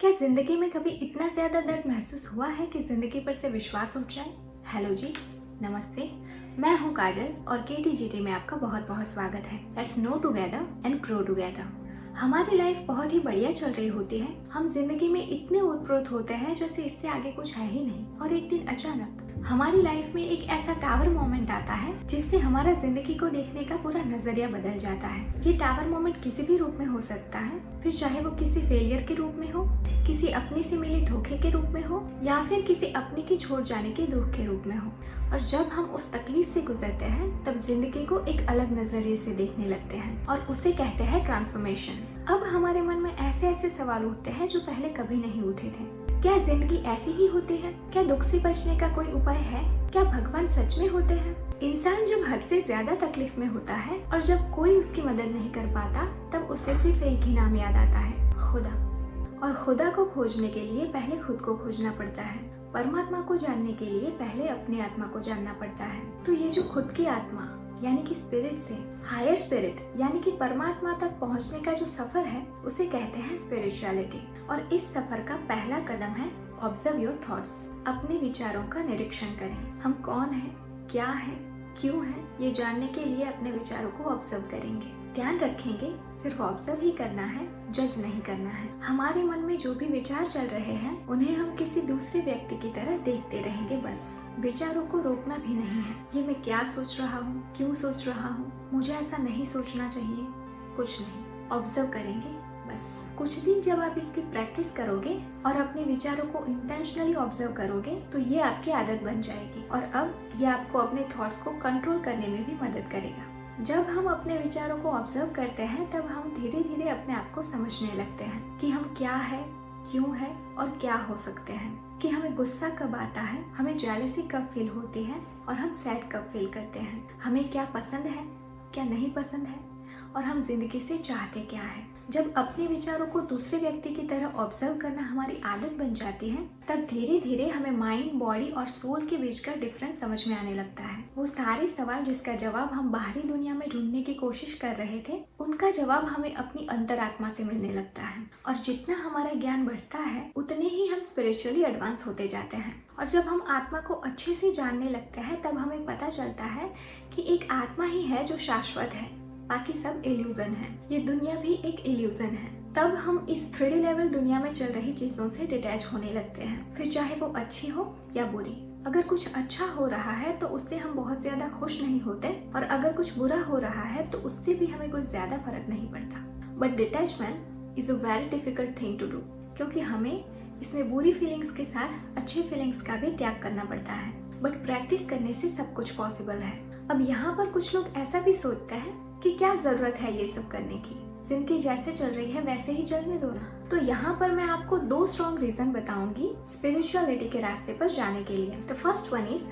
क्या जिंदगी में कभी इतना ज्यादा दर्द महसूस हुआ है कि जिंदगी पर से विश्वास उठ जाए? हेलो जी, नमस्ते। मैं हूँ काजल और KTGT में आपका बहुत बहुत स्वागत है। Let's no together and grow together. हमारी लाइफ बहुत ही बढ़िया चल रही होती है। हम जिंदगी में इतने ओतप्रोत होते हैं जैसे इससे आगे कुछ है ही नहीं, और एक दिन अचानक हमारी लाइफ में एक ऐसा टावर मोमेंट आता है जिससे हमारा जिंदगी को देखने का पूरा नजरिया बदल जाता है। ये टावर मोमेंट किसी भी रूप में हो सकता है, फिर चाहे वो किसी फेलियर के रूप में हो, किसी अपने से मिले धोखे के रूप में हो, या फिर किसी अपने की छोड़ जाने के दुख के रूप में हो। और जब हम उस तकलीफ से गुजरते हैं तब जिंदगी को एक अलग नजरिए से देखने लगते हैं और उसे कहते हैं ट्रांसफॉर्मेशन। अब हमारे मन में ऐसे ऐसे सवाल उठते हैं जो पहले कभी नहीं उठे थे। क्या जिंदगी ऐसी ही होती है? क्या दुख से बचने का कोई उपाय है? क्या भगवान सच में होते हैं? इंसान जब हद से ज्यादा तकलीफ में होता है और जब कोई उसकी मदद नहीं कर पाता तब उसे सिर्फ एक ही नाम याद आता है, खुदा। और खुदा को खोजने के लिए पहले खुद को खोजना पड़ता है। परमात्मा को जानने के लिए पहले अपनी आत्मा को जानना पड़ता है। तो ये जो खुद की आत्मा यानी कि स्पिरिट से हायर स्पिरिट यानी कि परमात्मा तक पहुंचने का जो सफर है उसे कहते हैं स्पिरिचुअलिटी। और इस सफर का पहला कदम है ऑब्जर्व योर थॉट्स। अपने विचारों का निरीक्षण करें। हम कौन हैं, क्या है, क्यों है, ये जानने के लिए अपने विचारों को ऑब्जर्व करेंगे। ध्यान रखेंगे सिर्फ ऑब्जर्व ही करना है, जज नहीं करना है। हमारे मन में जो भी विचार चल रहे हैं उन्हें हम किसी दूसरे व्यक्ति की तरह देखते रहेंगे बस। विचारों को रोकना भी नहीं है। ये मैं क्या सोच रहा हूँ, क्यों सोच रहा हूँ, मुझे ऐसा नहीं सोचना चाहिए, कुछ नहीं, ऑब्जर्व करेंगे बस। कुछ दिन जब आप इसकी प्रैक्टिस करोगे और अपने विचारों को इंटेंशनली ऑब्जर्व करोगे तो ये आपकी आदत बन जाएगी और अब ये आपको अपने थॉट्स को कंट्रोल करने में भी मदद करेगा। जब हम अपने विचारों को ऑब्जर्व करते हैं तब हम धीरे धीरे अपने आप को समझने लगते हैं कि हम क्या है, क्यों है और क्या हो सकते हैं। कि हमें गुस्सा कब आता है, हमें जेलसी कब फील होती है और हम सैड कब फील करते हैं। हमें क्या पसंद है, क्या नहीं पसंद है और हम जिंदगी से चाहते क्या है। जब अपने विचारों को दूसरे व्यक्ति की तरह ऑब्जर्व करना हमारी आदत बन जाती है तब धीरे धीरे हमें माइंड, बॉडी और सोल के बीच का डिफरेंस समझ में आने लगता है। वो सारे सवाल जिसका जवाब हम बाहरी दुनिया में ढूंढने की कोशिश कर रहे थे उनका जवाब हमें अपनी अंतरात्मा से मिलने लगता है। और जितना हमारा ज्ञान बढ़ता है उतने ही हम स्पिरिचुअली एडवांस होते जाते हैं। और जब हम आत्मा को अच्छे से जानने लगते हैं तब हमें पता चलता है कि एक आत्मा ही है जो शाश्वत है, बाकी सब इल्यूजन है। ये दुनिया भी एक इल्यूजन है। तब हम इस 3D लेवल दुनिया में चल रही चीजों से डिटैच होने लगते हैं, फिर चाहे वो अच्छी हो या बुरी। अगर कुछ अच्छा हो रहा है तो उससे हम बहुत ज्यादा खुश नहीं होते और अगर कुछ बुरा हो रहा है तो उससे भी हमें कुछ ज्यादा फर्क नहीं पड़ता। But detachment is a very difficult thing to do, क्योंकि हमें इसमें बुरी फीलिंग्स के साथ अच्छी फीलिंग्स का भी त्याग करना पड़ता है। बट प्रैक्टिस करने से सब कुछ पॉसिबल है। अब यहाँ पर कुछ लोग ऐसा भी सोचते हैं कि क्या जरूरत है ये सब करने की, जिंदगी जैसे चल रही है वैसे ही चलने दो ना। तो यहाँ पर मैं आपको 2 स्ट्रॉन्ग रीजन बताऊंगी स्पिरिचुअलिटी के रास्ते पर जाने के लिए। The first one is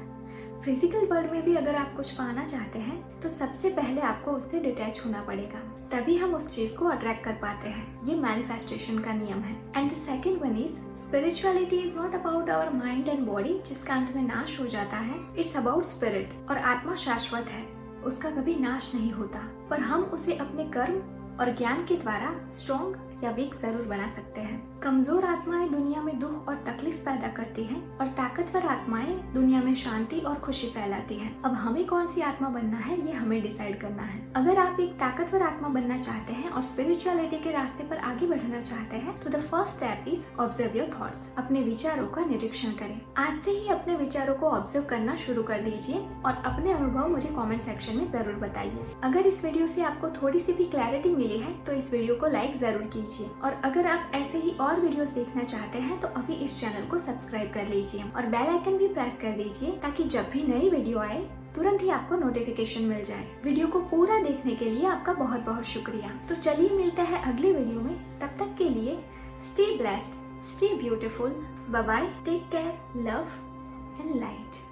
physical world में भी अगर आप कुछ पाना चाहते हैं तो सबसे पहले आपको उससे डिटैच होना पड़ेगा, तभी हम उस चीज को अट्रैक्ट कर पाते हैं। ये मैनिफेस्टेशन का नियम है। And the second one is spirituality is not about our mind and body जिसका अंत में नाश हो जाता है। It's about spirit. और आत्मा शाश्वत है, उसका कभी नाश नहीं होता, पर हम उसे अपने कर्म और ज्ञान के द्वारा स्ट्रॉन्ग या वीक जरूर बना सकते हैं। कमजोर आत्माएं दुनिया में दुख और तकलीफ पैदा करती हैं और ताकतवर आत्माएं दुनिया में शांति और खुशी फैलाती हैं। अब हमें कौन सी आत्मा बनना है ये हमें डिसाइड करना है। अगर आप एक ताकतवर आत्मा बनना चाहते हैं और स्पिरिचुअलिटी के रास्ते पर आगे बढ़ना चाहते हैं तो the first step is observe your thoughts. अपने विचारों का निरीक्षण करें। आज से ही अपने विचारों को ऑब्जर्व करना शुरू कर दीजिए और अपने अनुभव मुझे कॉमेंट सेक्शन में जरूर बताइए। अगर इस वीडियो से आपको थोड़ी सी भी क्लैरिटी मिली है तो इस वीडियो को लाइक जरूर कीजिए। और अगर आप ऐसे ही और वीडियोस देखना चाहते हैं तो अभी इस चैनल को सब्सक्राइब कर लीजिए और बेल आइकन भी प्रेस कर दीजिए ताकि जब भी नई वीडियो आए तुरंत ही आपको नोटिफिकेशन मिल जाए। वीडियो को पूरा देखने के लिए आपका बहुत बहुत शुक्रिया। तो चलिए मिलते हैं अगले वीडियो में। तब तक के लिए stay blessed, stay beautiful, bye bye, take care, love and light.